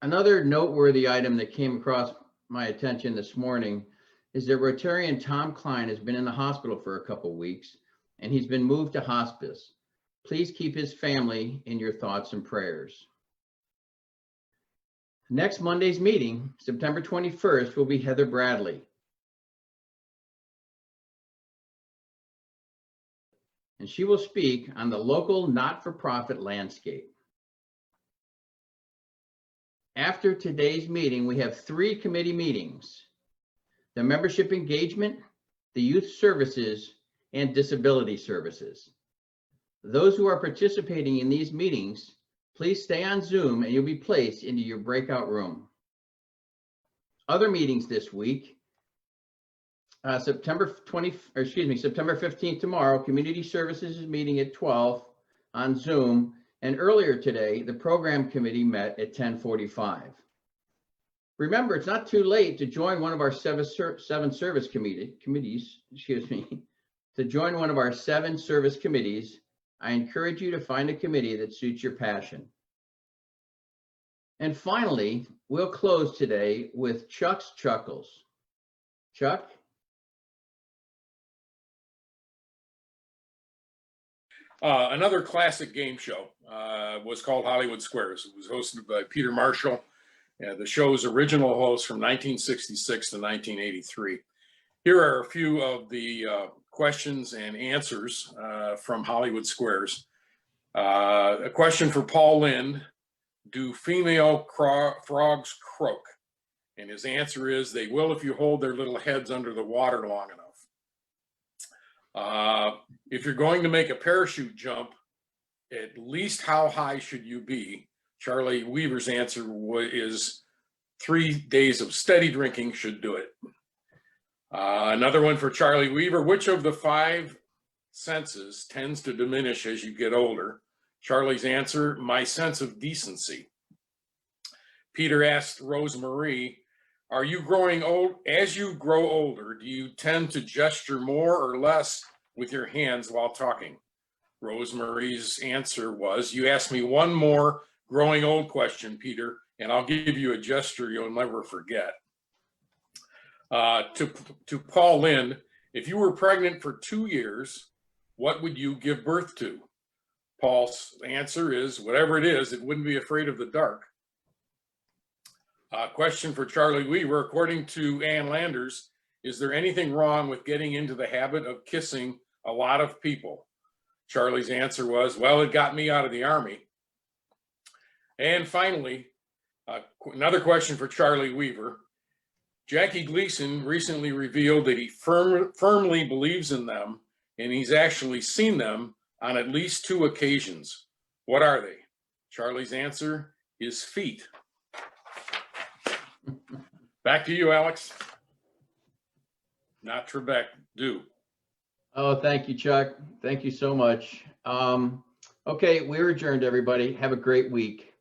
A: Another noteworthy item that came across my attention this morning is that Rotarian Tom Klein has been in the hospital for a couple weeks and he's been moved to hospice. Please keep his family in your thoughts and prayers. Next Monday's meeting, September 21st, will be Heather Bradley. And she will speak on the local not-for-profit landscape. After today's meeting, we have 3 committee meetings: the membership engagement, the youth services, and disability services. Those who are participating in these meetings, please stay on Zoom and you'll be placed into your breakout room. Other meetings this week, September 15th tomorrow, Community Services is meeting at 12 on Zoom. And earlier today, the program committee met at 10:45. Remember, it's not too late to join one of our seven service committees. To join one of our 7 service committees, I encourage you to find a committee that suits your passion. And finally, we'll close today with Chuck's Chuckles. Chuck?
J: Another classic game show was called Hollywood Squares. It was hosted by Peter Marshall, the show's original host from 1966 to 1983. Here are a few of the questions and answers from Hollywood Squares. A question for Paul Lind: do female frogs croak? And his answer is, they will if you hold their little heads under the water long enough. If you're going to make a parachute jump, at least how high should you be? Charlie Weaver's answer is 3 days of steady drinking should do it. Another one for Charlie Weaver: which of the 5 senses tends to diminish as you get older? Charlie's answer: my sense of decency. Peter asked Rosemarie, are you growing old? As you grow older, do you tend to gesture more or less with your hands while talking? Rosemarie's answer was, you asked me one more growing old question, Peter, and I'll give you a gesture you'll never forget. To Paul Lind: if you were pregnant for 2 years, what would you give birth to? Paul's answer is, whatever it is, it wouldn't be afraid of the dark. Question for Charlie Weaver: according to Ann Landers, is there anything wrong with getting into the habit of kissing a lot of people? Charlie's answer was, well, it got me out of the Army. And finally, another question for Charlie Weaver. Jackie Gleason recently revealed that he firmly believes in them, and he's actually seen them on at least 2 occasions. What are they? Charlie's answer is feet. Back to you, Alex. Not Trebek, do.
A: Oh, thank you, Chuck. Thank you so much. Okay, we're adjourned, everybody. Have a great week.